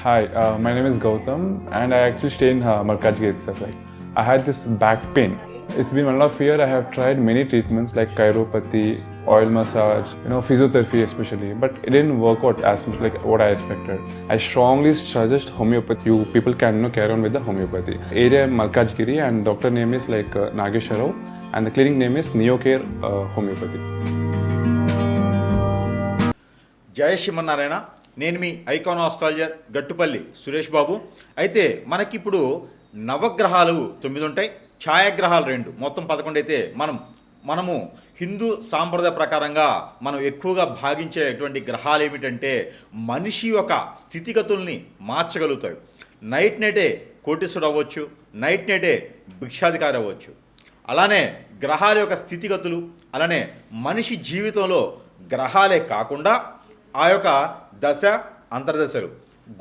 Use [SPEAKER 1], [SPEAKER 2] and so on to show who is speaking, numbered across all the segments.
[SPEAKER 1] Hi, my name is Gautam, and I actually stay in Malkajgiri itself. Like, I had this back pain. It's been 1.5 years. I have tried many treatments like chiropathy, oil massage, physiotherapy especially, but it didn't work out as much like what I expected. I strongly suggest homeopathy. You people can carry on with the homeopathy. Area Malkajgiri, and doctor name is like Nagesha Rao, and the clinic name is Neocare Homeopathy.
[SPEAKER 2] జయ శ్రీమన్నారాయణ. నేను మీ icon astrologer Gattupalli Suresh Babu. అయితే మనకిప్పుడు నవగ్రహాలు 9 ఉంటాయి, ఛాయాగ్రహాలు 2, మొత్తం 11 అయితే మనము హిందూ సాంప్రదాయ ప్రకారంగా మనం ఎక్కువగా భావించేటువంటి గ్రహాలు ఏమిటంటే మనిషి యొక్క స్థితిగతుల్ని మార్చగలుగుతాయి. నైటే కోటీశ్వరుడు అవ్వచ్చు, నైటే భిక్షాధికారి అవ్వచ్చు. అలానే గ్రహాల యొక్క స్థితిగతులు, అలానే మనిషి జీవితంలో గ్రహాలే కాకుండా ఆ యొక్క దశ అంతర్దశలు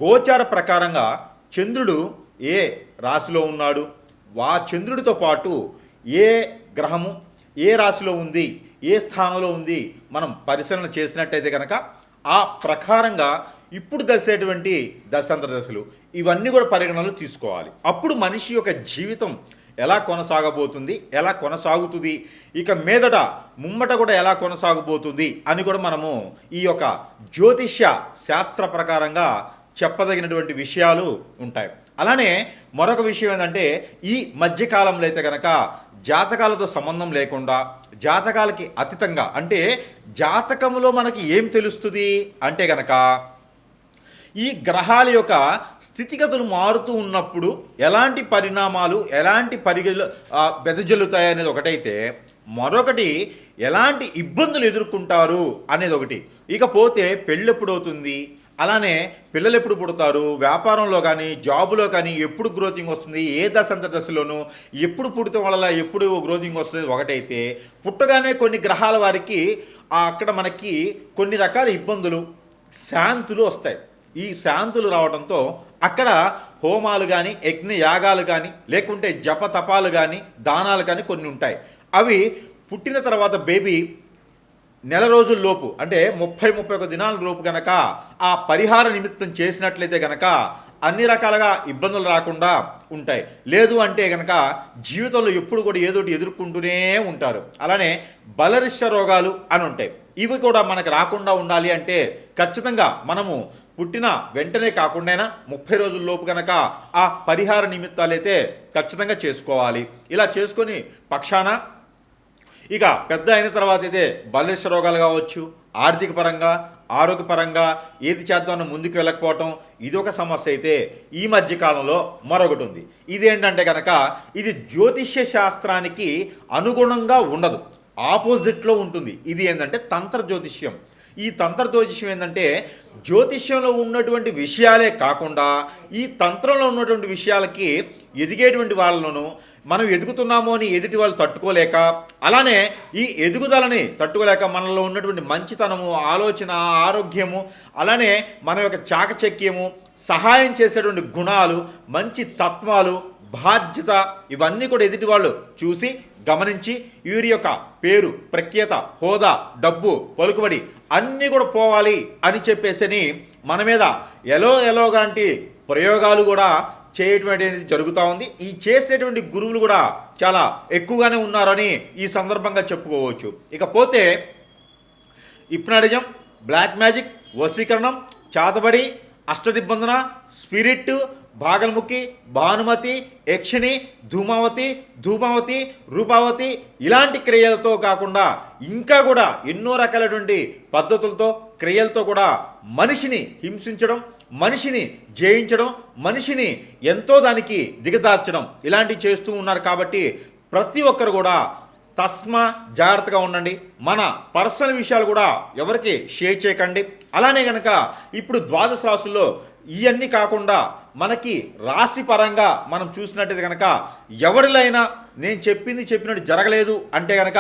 [SPEAKER 2] గోచార ప్రకారంగా చంద్రుడు ఏ రాశిలో ఉన్నాడు, చంద్రుడితో పాటు ఏ గ్రహము ఏ రాశిలో ఉంది, ఏ స్థానంలో ఉంది మనం పరిశీలన చేసినట్టయితే కనుక ఆ ప్రకారంగా ఇప్పుడు దశేటువంటి దశాంతర్దశలు ఇవన్నీ కూడా పరిగణనలు తీసుకోవాలి. అప్పుడు మనిషి యొక్క జీవితం ఎలా కొనసాగబోతుంది, ఎలా కొనసాగుతుంది, ఇక మీదట ముమ్మట కూడా ఎలా కొనసాగబోతుంది అని కూడా మనము ఈ యొక్క జ్యోతిష్య శాస్త్ర ప్రకారంగా చెప్పదగినటువంటి విషయాలు ఉంటాయి. అలానే మరొక విషయం ఏంటంటే ఈ మధ్యకాలంలో అయితే కనుక జాతకాలతో సంబంధం లేకుండా జాతకాలకి అతీతంగా, అంటే జాతకంలో మనకి ఏం తెలుస్తుంది అంటే కనుక ఈ గ్రహాల యొక్క స్థితిగతులు మారుతూ ఉన్నప్పుడు ఎలాంటి పరిణామాలు ఎలాంటి వెదజల్లుతాయి అనేది ఒకటైతే, మరొకటి ఎలాంటి ఇబ్బందులు ఎదుర్కొంటారు అనేది ఒకటి. ఇకపోతే పెళ్ళి ఎప్పుడు అవుతుంది, అలానే పిల్లలు ఎప్పుడు పుడతారు, వ్యాపారంలో కానీ జాబులో కానీ ఎప్పుడు గ్రోతింగ్ వస్తుంది, ఏ దశలోనూ ఎప్పుడు పుడితే వల్ల ఎప్పుడు గ్రోతింగ్ వస్తుంది ఒకటైతే, పుట్టగానే కొన్ని గ్రహాల వారికి అక్కడ మనకి కొన్ని రకాల ఇబ్బందులు శాంతులు వస్తాయి. ఈ శాంతులు రావడంతో అక్కడ హోమాలు కానీ యజ్ఞ యాగాలు కానీ లేకుంటే జప తపాలు కానీ దానాలు కానీ కొన్ని ఉంటాయి. అవి పుట్టిన తర్వాత బేబీ నెల రోజుల లోపు, అంటే 30-31 దినాల లోపు కనుక ఆ పరిహార నిమిత్తం చేసినట్లయితే కనుక అన్ని రకాలుగా ఇబ్బందులు రాకుండా ఉంటాయి. లేదు అంటే కనుక జీవితంలో ఎప్పుడు కూడా ఏదోటి ఎదుర్కొంటూనే ఉంటారు. అలానే బలరిష్ట రోగాలు అని ఉంటాయి. ఇవి కూడా మనకు రాకుండా ఉండాలి అంటే ఖచ్చితంగా మనము పుట్టిన వెంటనే కాకుండా 30 రోజుల లోపు కనుక ఆ పరిహార నిమిత్తాలు అయితే ఖచ్చితంగా చేసుకోవాలి. ఇలా చేసుకొని పక్షాన ఇక పెద్ద అయిన తర్వాత అయితే బలరిష్ట రోగాలు కావచ్చు, ఆర్థిక పరంగా ఆరోగ్యపరంగా ఏది చేద్దామని ముందుకు వెళ్ళకపోవటం ఇదొక సమస్య అయితే, ఈ మధ్యకాలంలో మరొకటి ఉంది. ఇదేంటంటే కనుక ఇది జ్యోతిష్య శాస్త్రానికి అనుగుణంగా ఉండదు, ఆపోజిట్లో ఉంటుంది. ఇది ఏంటంటే తంత్ర జ్యోతిష్యం. ఈ తంత్ర జ్యోతిష్యం ఏంటంటే జ్యోతిష్యంలో ఉన్నటువంటి విషయాలే కాకుండా ఈ తంత్రంలో ఉన్నటువంటి విషయాలకి ఎదిగేటువంటి వాళ్ళను మనం ఎదుగుతున్నామో అని ఎదుటి వాళ్ళు తట్టుకోలేక, అలానే ఈ ఎదుగుదలని తట్టుకోలేక మనలో ఉన్నటువంటి మంచితనము, ఆలోచన, ఆరోగ్యము, అలానే మన యొక్క చాకచక్యము, సహాయం చేసేటువంటి గుణాలు, మంచి తత్వాలు, బాధ్యత ఇవన్నీ కూడా ఎదుటి వాళ్ళు చూసి గమనించి వీరి యొక్క పేరు, ప్రఖ్యాత, హోదా, డబ్బు, పలుకుబడి అన్నీ కూడా పోవాలి అని చెప్పేసి మన మీద ఎలాంటి ప్రయోగాలు కూడా చేయటువంటి జరుగుతూ ఉంది. ఈ చేసేటువంటి గురువులు కూడా చాలా ఎక్కువగానే ఉన్నారని ఈ సందర్భంగా చెప్పుకోవచ్చు. ఇకపోతే హిప్నాటిజం, బ్లాక్ మ్యాజిక్, వశీకరణం, చాతబడి, అష్టదిబ్బందన, స్పిరిట్, భాగల్ముఖి, భానుమతి, యక్షిణి, ధూమావతి, రూపావతి ఇలాంటి క్రియలతో కాకుండా ఇంకా కూడా ఎన్నో రకాలైనటువంటి పద్ధతులతో క్రియలతో కూడా మనిషిని హింసించడం, మనిషిని జయించడం, మనిషిని ఎంతో దానికి దిగదార్చడం ఇలాంటివి చేస్తూ ఉన్నారు. కాబట్టి ప్రతి ఒక్కరు కూడా జాగ్రత్తగా ఉండండి. మన పర్సనల్ విషయాలు కూడా ఎవరికి షేర్ చేయకండి. అలానే కనుక ఇప్పుడు ద్వాదశ రాశుల్లో ఇవన్నీ కాకుండా మనకి రాశి పరంగా మనం చూసినట్టయితే కనుక ఎవరిలైనా నేను చెప్పినట్టు జరగలేదు అంటే కనుక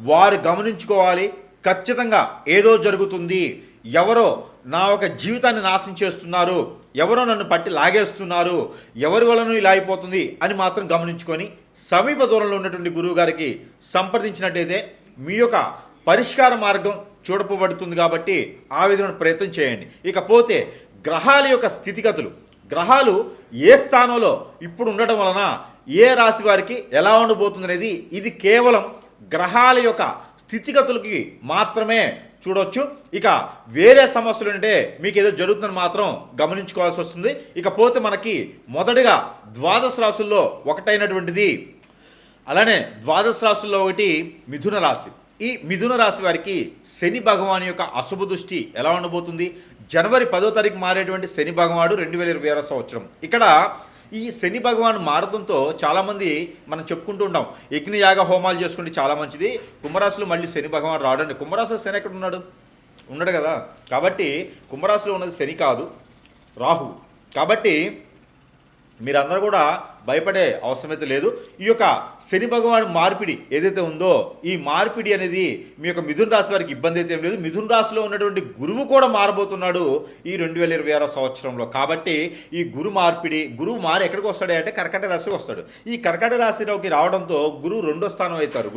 [SPEAKER 2] వారు గమనించుకోవాలి. ఖచ్చితంగా ఏదో జరుగుతుంది, ఎవరో నా ఒక జీవితాన్ని నాశనం చేస్తున్నారు, ఎవరో నన్ను పట్టి లాగేస్తున్నారు, ఎవరి వలన ఇలా అయిపోతుంది అని మాత్రం గమనించుకొని సమీప దూరంలో ఉన్నటువంటి గురువు గారికి సంప్రదించినట్టయితే మీ యొక్క పరిష్కార మార్గం చూడపబడుతుంది. కాబట్టి ఆ విధమైన ప్రయత్నం చేయండి. ఇకపోతే గ్రహాల యొక్క స్థితిగతులు గ్రహాలు ఏ స్థానంలో ఇప్పుడు ఉండటం వలన ఏ రాశి వారికి ఎలా ఉండబోతుంది అనేది ఇది కేవలం గ్రహాల యొక్క స్థితిగతులకి మాత్రమే చూడొచ్చు. ఇక వేరే సమస్యలు అంటే మీకు ఏదో జరుగుతుందని మాత్రం గమనించుకోవాల్సి వస్తుంది. ఇకపోతే మనకి మొదటిగా ద్వాదశ రాశుల్లో ఒకటైనటువంటిది, అలానే ద్వాదశ రాశుల్లో ఒకటి మిథున రాశి. ఈ మిథున రాశి వారికి శని భగవాన్ యొక్క అశుభ దృష్టి ఎలా ఉండబోతుంది? జనవరి 10వ తారీఖు మారేటువంటి శని భగవానుడు 2026 సంవత్సరం. ఇక్కడ ఈ శని భగవాన్ మారడంతో చాలామంది మనం చెప్పుకుంటూ ఉంటాం, యజ్ఞయాగ హోమాలు చేసుకుంటే చాలా మంచిది, కుంభరాశిలో మళ్ళీ శని భగవాన్ రావడండి. కుంభరాశిలో శని ఎక్కడ ఉన్నాడు? ఉన్నాడు కదా. కాబట్టి కుంభరాశిలో ఉన్నది శని కాదు, రాహు. కాబట్టి మీరందరూ కూడా భయపడే అవసరమైతే లేదు. ఈ యొక్క శని భగవాన్ మార్పిడి ఏదైతే ఉందో, ఈ మార్పిడి అనేది మీ యొక్క మిథున రాశి వారికి ఇబ్బంది అయితే ఏం లేదు. మిథున రాశిలో ఉన్నటువంటి గురువు కూడా మారబోతున్నాడు ఈ 2026 సంవత్సరంలో. కాబట్టి ఈ గురువు మారి ఎక్కడికి వస్తాడు అంటే కర్కాటక రాశికి వస్తాడు. ఈ కర్కాటక రాశిలోకి రావడంతో గురువు 2వ స్థానం అవుతారు.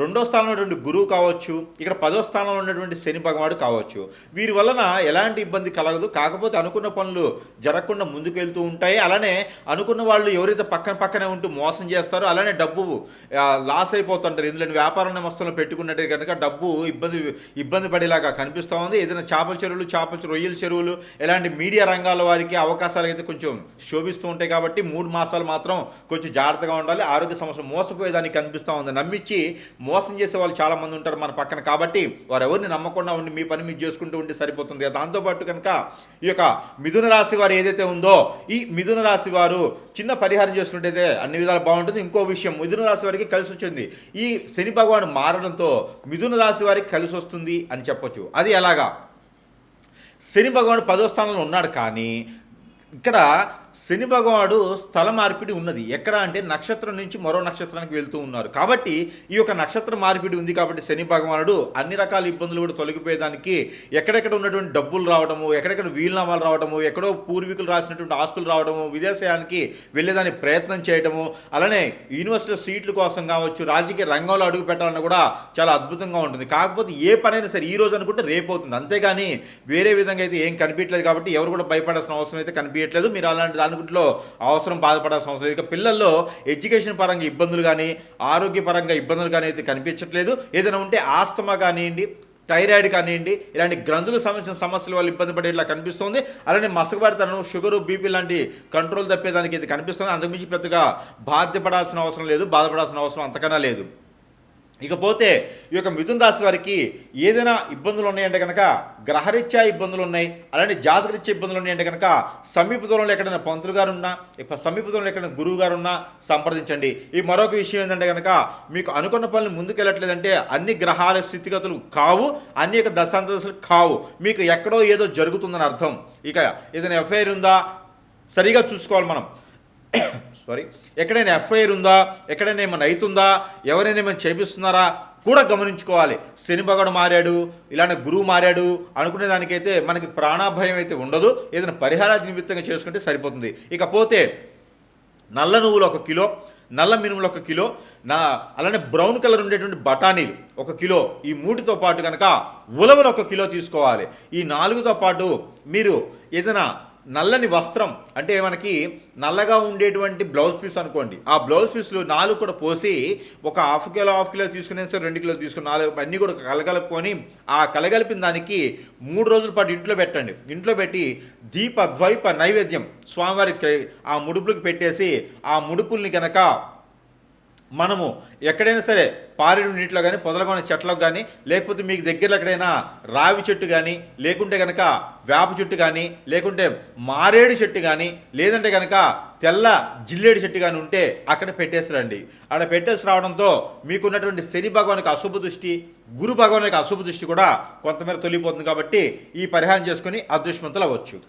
[SPEAKER 2] రెండో స్థానంలో ఉన్నటువంటి గురువు కావచ్చు, ఇక్కడ 10వ స్థానంలో ఉన్నటువంటి శని భగవానుడు కావచ్చు. వీరి వలన ఎలాంటి ఇబ్బంది కలగదు. కాకపోతే అనుకున్న పనులు జరగకుండా ముందుకు వెళ్తూ ఉంటాయి. అలానే అనుకున్న వాళ్ళు ఎవరైతే పక్కనే ఉంటూ మోసం చేస్తారో, అలానే డబ్బు లాస్ అయిపోతుంటారు. ఇందులో వ్యాపారం నమస్తంలో పెట్టుకున్నట్టే కనుక డబ్బు ఇబ్బంది పడేలాగా కనిపిస్తూ ఉంది. ఏదైనా చేపల చెరువులు, రొయ్యల చెరువులు ఇలాంటి మీడియా రంగాల వారికి అవకాశాలు అయితే కొంచెం శోభిస్తూ ఉంటాయి. కాబట్టి 3 మాసాలు మాత్రం కొంచెం జాగ్రత్తగా ఉండాలి. ఆరోగ్య సమస్యలు మోసపోయేదానికి కనిపిస్తూ ఉంది. నమ్మించి మోసం చేసే వాళ్ళు చాలామంది ఉంటారు మన పక్కన. కాబట్టి వారు ఎవరిని నమ్మకుండా ఉండి మీ పని మీరు చేసుకుంటూ ఉంటే సరిపోతుంది. దాంతోపాటు కనుక ఈ యొక్క మిథున రాశి వారు ఏదైతే ఉందో, ఈ మిథున రాశి వారు చిన్న పరిహారం చేసుకుంటే అన్ని విధాలు బాగుంటుంది. ఇంకో విషయం, మిథున రాశి వారికి కలిసి వచ్చింది. ఈ శని భగవాను మారడంతో మిథున రాశి వారికి కలిసి వస్తుంది అని చెప్పొచ్చు. అది ఎలాగా? శని భగవానుడు 10వ స్థానంలో ఉన్నాడు, కానీ ఇక్కడ శని భగవానుడు స్థల మార్పిడి ఉన్నది. ఎక్కడ అంటే నక్షత్రం నుంచి మరో నక్షత్రానికి వెళ్తూ ఉన్నారు. కాబట్టి ఈ యొక్క నక్షత్ర మార్పిడి ఉంది. కాబట్టి శని భగవానుడు అన్ని రకాల ఇబ్బందులు కూడా తొలగిపోయేదానికి, ఎక్కడెక్కడ ఉన్నటువంటి డబ్బులు రావడము, ఎక్కడెక్కడ వీలునామాలు రావడము, ఎక్కడో పూర్వీకులు రాసినటువంటి ఆస్తులు రావడము, విదేశానికి వెళ్ళేదానికి ప్రయత్నం చేయడము, అలానే యూనివర్సిటీలో సీట్ల కోసం కావచ్చు, రాజకీయ రంగంలో అడుగు పెట్టాలన్నా కూడా చాలా అద్భుతంగా ఉంటుంది. కాకపోతే ఏ పనైనా సరే ఈ రోజు అనుకుంటే రేపు అవుతుంది, అంతేగాని వేరే విధంగా అయితే ఏం కనిపించలేదు. కాబట్టి ఎవరు కూడా భయపడాల్సిన అవసరం అయితే కనిపించట్లేదు. మీరు అలాంటి దానిలో అవసరం బాధపడాల్సిన అవసరం. ఇక పిల్లల్లో ఎడ్యుకేషన్ పరంగా ఇబ్బందులు కానీ, ఆరోగ్యపరంగా ఇబ్బందులు కానీ అయితే కనిపించట్లేదు. ఏదైనా ఉంటే ఆస్తమా కానివ్వండి, థైరాయిడ్ కానివ్వండి, ఇలాంటి గ్రంథులకు సంబంధించిన సమస్యల వల్ల ఇబ్బంది పడేలా కనిపిస్తుంది. అలానే మసకబారితనం, షుగరు, బీపీ లాంటి కంట్రోల్ తప్పేదానికి అయితే కనిపిస్తుంది. అంతకుమించి పెద్దగా బాధ్యపడాల్సిన అవసరం లేదు, బాధపడాల్సిన అవసరం అంతకన్నా లేదు. ఇకపోతే ఈ యొక్క మిథున రాశి వారికి ఏదైనా ఇబ్బందులు ఉన్నాయంటే కనుక గ్రహరీత్యా ఇబ్బందులు ఉన్నాయి, అలానే జాతకరీత్యా ఇబ్బందులు ఉన్నాయంటే కనుక సమీప దూరంలో ఎక్కడైనా పంతులు గారు ఉన్నా, సమీప దూరంలో ఎక్కడైనా గురువు గారు ఉన్నా సంప్రదించండి. ఈ మరొక విషయం ఏంటంటే కనుక మీకు అనుకున్న పనులు ముందుకెళ్ళట్లేదంటే అన్ని గ్రహాల స్థితిగతులు కావు, అన్ని యొక్క దశాంతదశలు కావు, మీకు ఎక్కడో ఏదో జరుగుతుందని అర్థం. ఇక ఏదైనా ఎఫ్ఐఆర్ ఉందా సరిగా చూసుకోవాలి మనం. ఎక్కడైనా ఎఫ్ఐఆర్ ఉందా, ఎక్కడైనా ఏమైనా అవుతుందా, ఎవరైనా ఏమైనా చేపిస్తున్నారా కూడా గమనించుకోవాలి. శని భగవానుడు మారాడు, ఇలాంటి గురువు మారాడు అనుకునే దానికైతే మనకి ప్రాణాభయం అయితే ఉండదు. ఏదైనా పరిహారాల నిమిత్తంగా చేసుకుంటే సరిపోతుంది. ఇకపోతే నల్ల నువ్వులు 1 కిలో, నల్ల మినుములు 1 కిలో, అలానే బ్రౌన్ కలర్ ఉండేటువంటి బఠానీలు 1 కిలో, ఈ 3తో పాటు కనుక ఉలవలు 1 కిలో తీసుకోవాలి. ఈ 4తో పాటు మీరు ఏదైనా నల్లని వస్త్రం, అంటే మనకి నల్లగా ఉండేటువంటి బ్లౌజ్ పీస్ అనుకోండి, ఆ బ్లౌజ్ పీస్లు 4 కూడా పోసి ఒక హాఫ్ కిలో తీసుకునే 2 కిలోలు తీసుకుని 4 అన్నీ కూడా కలగలుపుకొని ఆ కలగలిపిన దానికి 3 రోజుల పాటు ఇంట్లో పెట్టండి. ఇంట్లో పెట్టి ద్వైప నైవేద్యం స్వామివారికి ఆ ముడుపులకు పెట్టేసి ఆ ముడుపుల్ని కనుక మనము ఎక్కడైనా సరే పారేడు నీటిలో కానీ, పొదలగొని చెట్లకు కానీ, లేకపోతే మీకు దగ్గరలో ఎక్కడైనా రావి చెట్టు కానీ, లేకుంటే కనుక వేప చెట్టు కానీ, లేకుంటే మారేడు చెట్టు కానీ, లేదంటే కనుక తెల్ల జిల్లేడు చెట్టు కానీ ఉంటే అక్కడ పెట్టేసిరండి. అక్కడ పెట్టేసి రావడంతో మీకున్నటువంటి శని భగవానికి అశుభ దృష్టి, గురు భగవానికి అశుభ దృష్టి కూడా కొంతమేర తొలిగిపోతుంది. కాబట్టి ఈ పరిహారం చేసుకుని అదృష్టవంతులు అవ్వచ్చు.